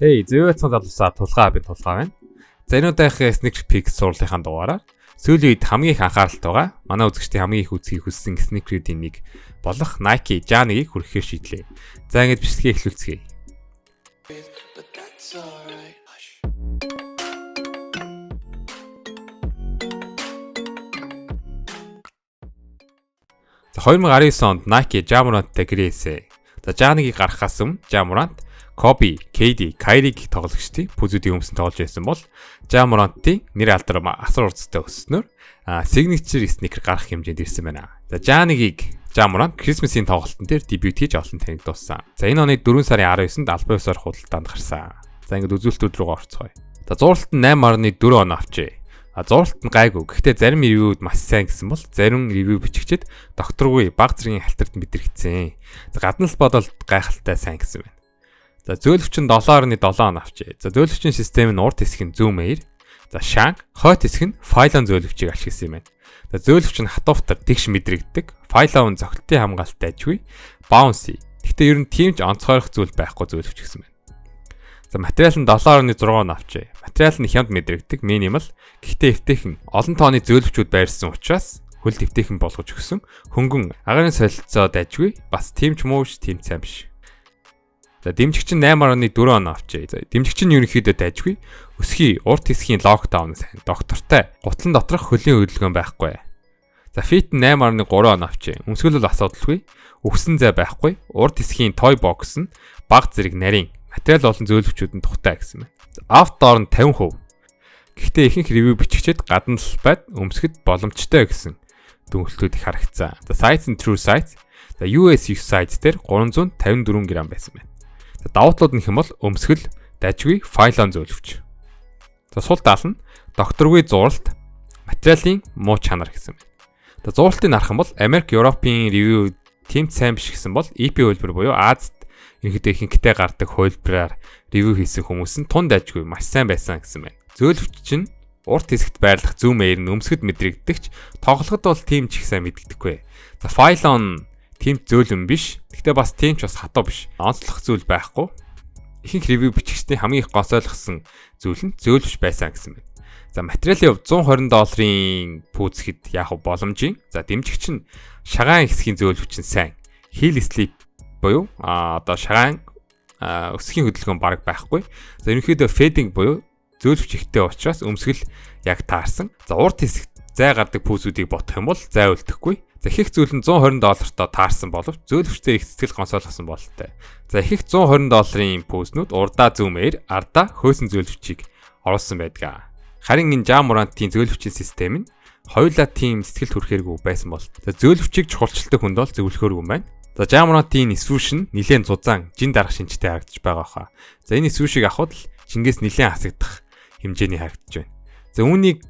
Эй, зөөцөн залуусаа тулгаа би тулгаа байна. За энэ удаагийн Sneaker Peek сурлалынхаа дугаараар сүүлийн үед хамгийн их анхааралтай байгаа манай үзэгчдийн хамгийн их үзхийг хүссэн sneaker-ийн нэг болох Nike Jani-ыг хүрэхээр шийдлээ. За ингэж бичлэгээ эхлүүлцгээе. За 2019 онд Nike Jamorant-тай гэрээсээ. За Jani-ыг гаргахаас өмнө Jamorant Kobe, KD, Kyrie-г тоглогчдын пүзүүдийн өмсөн тоглож байсан бол Jamorant-ийн нэр алдар асар уртастай өсснөөр signature sneaker гарах хэмжээнд ирсэн байна. За Jani-ыг Jamorant Christmas-ийн тоглолтын дээр дебют хийж олон танигдуулсан. За энэ оны 4 сарын 19-нд албан ёсоор худалдаанд гарсан. За ингэж үзүүлэлтүүд рүү орцгоё. За зурлалт нь 8.4 он авчээ. Зурлалт нь гайгүй. Гэхдээ зарим ревюуд маш сайн гэсэн бол зарим ревю бичигчид докторгүй баг зэргийн халтарт мэдрэгдсэн. За гадна л бодвол гайхалтай сайн гэсэн байна. За зөөлөвч нь 7.7 он авчээ. За зөөлөвчийн систем нь урд хэсэг нь Zoom Air. За Shank, хойд хэсэг нь Phylon зөөлөвчийг ашигласан юм байна. За зөөлөвч нь хатууфтар тэгш мэдрэгддэг. Phylon зохилтын хамгаалалт ажгүй. Bouncy. Гэхдээ ер нь тийм ч онцгойрох зүйл байхгүй зөөлөвч гэсэн байна. За материал нь 7.6 он авчээ. Материал нь хямд мэдрэгдэг, minimal. Гэхдээ эвтэйхэн олон тооны зөөлөвчүүд байрсан учраас хөлд эвтэйхэн болгож өгсөн. Хөнгөн агарын солилцоо дайжгүй. Бас тийм ч мууш, тийм сайн биш. За дэмжигч нь 8.4 он авчээ. За дэмжигч нь ерөнхийдөө дайжгүй. Өсгий урт хэсгийн локдаун сайн. Доктортой. Гутлан доторх хөлийн хөдөлгөөн байхгүй. За fit нь 8.3 он авчээ. Өмсгөл бол асуудалгүй. Үгсэн зай байхгүй. Урт хэсгийн toy box нь баг зэрэг нарийн. Материал олон зөөлөвчүүд нь тухтай гэсэн байна. Outdoor нь 50%. Гэхдээ ихэнх ревю бичигчид гадна л байд өмсгөд боломжтой гэсэн дүгнэлтүүд их харагдсан. За size нь true size. За US size дээр 354 г байсан байна. За давуутлууд нь хэм бол өмсгөл, дажгүй, Phylon зөөлөвч. За сул тал нь докторгүй зуралт, материалын муу чанар гэсэн байна. За зуралтыг харах юм бол Америк, Европын ревю тийм сайн биш гэсэн бол EP хөлбөр буюу Азад ерөнхийдөө ихэнхтэй гардаг хөлбраар ревю хийсэн хүмүүс нь тун дажгүй маш сайн байсан гэсэн байна. Зөөлөвч чинь урт хэсэгт байрлах Zoom Air нь өмсгөд мэдрэгдэгч тоглоход бол тийм ч их сайн мэддэггүй. За Phylon тийм зөөлөн биш. Гэхдээ бас тийм ч бас хатуу биш. Онцлох зүйл байхгүй. Ихэнх ревю бичигчдийн хамгийн их гонсойлгосон зүйл нь зөөлөвч байсан гэсэн байна. За материалын хувьд $120 пүүцэхэд яах боломжийн. За дэмжигч нь шагаан хэсгийн зөөлөвч нь сайн. Heel sleep буюу одоо шагаан өсгийн хөдөлгөөн бараг байхгүй. За ерөнхийдөө fading буюу зөөлөвч ихтэй учраас өмсгөл яг таарсан. За урт хэсэгт зай гардаг пүүсүүдийг бодох юм бол зай үлдэхгүй. За их зүйл нь $120-тоо таарсан боловч зөөлөвчтэй их цэцгэл гонсойлгосон бололтой. За их $120 пүүснүүд урдаа Zoom Air, ардаа хөөсөн зөөлөвчийг оруулсан байдаг. Харин энэ Jamorant-ийн зөөлөвчийн систем нь хоёулаа тийм сэтгэл төрхээргүй байсан бол зөөлөвчийг чухалчилдаг хүнд бол зөвлөхөөргүй юм байна. За Jamorant-ийн swoosh нь нэлээд зузаан, жин дарах шинжтэй харагдаж байгаа хаа. За энэ swoosh-ийг авахд л Чингээс нэлээд хасагдах хэмжээний харагдаж байна. За үүнийг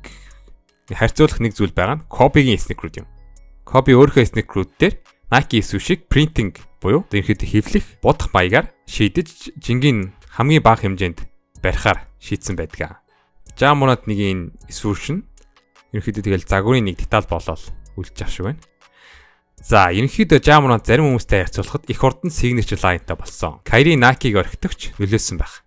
харьцуулах нэг зүйл байгаа нь Kobe-гийн sneaker юм. Kobe өөрийнхөө sneaker-үүд дээр Nike swoosh-ийг printing буюу ерөнхийдөө хэвлэх, будах маягаар шийдэж жингийн хамгийн бага хэмжээнд барихаар шийдсэн байдаг. Jamorant нэг энэ swoosh нь ерөнхийдөө тэгэл загварын нэг деталь болол үлдэж ах шиг байна. За ерөнхийдөө Jamorant зарим хүмүүстэй харьцуулахад их хурдан signature line-тай болсон. Kyrie Nike-г орхитогч нөлөөсөн байх.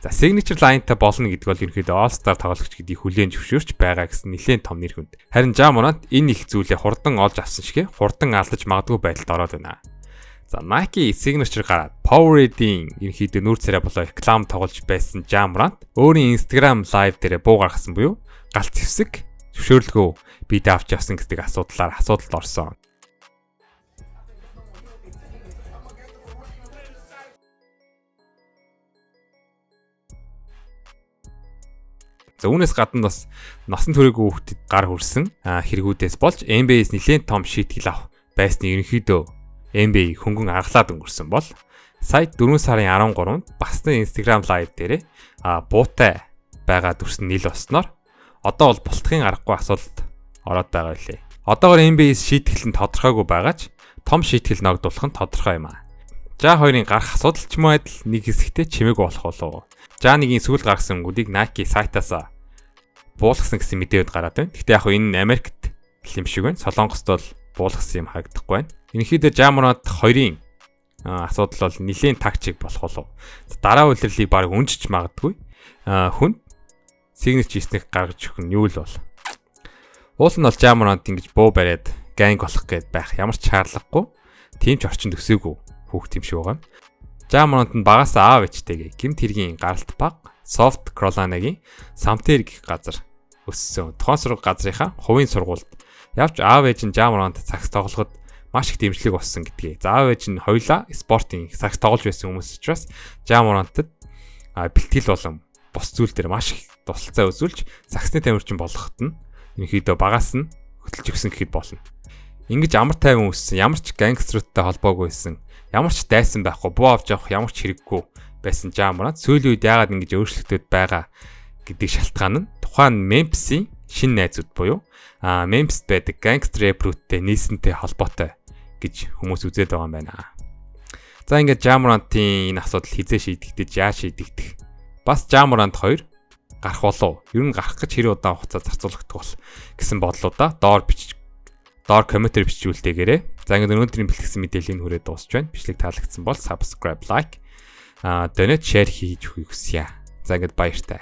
За signature line-тай болно гэдэг бол ерөнхийдөө All-Star тоглогч гэдгийг хүлээн зөвшөөрч байгаа гэсэн нэлээд том нэр хүнд. Харин Jamorant энэ их зүйлээ хурдан олж авсан шигэ хурдан алдаж магадгүй байдалд ороод байна. За Nike signature гараад Powerade-ийн ерөнхийдөө нүүр царай болоо реклам тоглож байсан Jamorant өөрийн Instagram live дээрээ буу гаргасан буюу галт зэвсэг зөвшөөрлөгөө бид авч явсан гэдэг асуудалд орсон. За үүнээс гадна бас насан туршаагүй хүүхдэд гар хүрсэн хэрэгүүдээс болж NBA-с нэлээд том шийтгэл авах байсны ерөнхийдөө NBA хөнгөн аргалаад өнгөрсөн бол сая 4 сарын 13-нд бас нэг Instagram live дээрээ буутай байгаа дүрсэн нийл болсноор одоо бол бултахын аргагүй асуудалд ороод байгаа үлээ. Одоогоор NBA-с шийтгэл нь тодорхойгүй байгаач том шийтгэл ногдуулах нь тодорхой юм аа. За хоёрын гарах асуудал ч юм уу адил нэг хэсэгтээ чимээг болох болов. Jani-гийн сүүл гаргасан өнгүүдийг Nike сайтаас буулгасан гэсэн мэдээуд гараад байна. Гэхдээ яг энэ Америкт юм шиг байна. Солонгост бол буулгасан юм харагдахгүй байна. Ерөнхийдөө Jamorant 2-ын асуудал бол нэлийн тагчиг болох болов. Дараа үйлрэлийг баг үнжиж магадгүй. Хүн signature хийснэг гаргаж өгөх нь юу л бол. Уул нь бол Jamorant ингэж буу бариад ганг болох гээд байх ямар ч шаардлагагүй. Тийм ч орчинд өсөөгүй хүүхд юм шиг байгаа. Jamorant нь багасаа аав ээжтэйгээ гэмт хэргийн гаралт баг Soft Carolina-гийн Samter гэх газар өссөн. Тухайн сургууль газрынхаа хувийн сургуульд явж аав ээж нь Jamorant цагс тоглоход маш их дэмжлэг болсон гэдгийг. За аав ээж нь хоёулаа спортын цагс тоглож байсан хүмүүс учраас Jamorant-д бэлтгэл болон бус зүйл дээр маш их тусалцаа үзүүлж саксны тамирчин болоход нь ерөнхийдөө багаас нь хөтөлж өгсөн гэхэд болно. Ингэж амар тайван өссөн, ямар ч гангстеруудтай холбоогүй байсан, ямар ч дайсан байхгүй, буу авч явах ямар ч хэрэггүй байсан Jamorant сүүлийн үед яагаад ингэж өөрчлөгдөд байгаа гэдэг шалтгаан нь тухайн Memphis-ийн шинэ найзууд буюу Memphis байдаг гангстер рэпрүүдтэй нийсэнтэй холбоотой гэж хүмүүс үзээд байгаа юм байна. За ингээд Jamorant-ийн энэ асуудал хизээ шийдэгдэж яаж шийдэгдэх? Бас Jamorant 2 гарах болов. Ер нь гарах гэж хэр удаан хугацаа зарцуулагдах бол гэсэн бодлуудаа доор комментээр бичүүлдээгээрэй. За ингээд өнөөдрийн бэлтгэсэн мэдээллийг хүрээд дуусч байна. Бичлэг таалагдсан бол subscribe, like, donate, share хийж өгөхийг хүсье. За ингээд баяртай.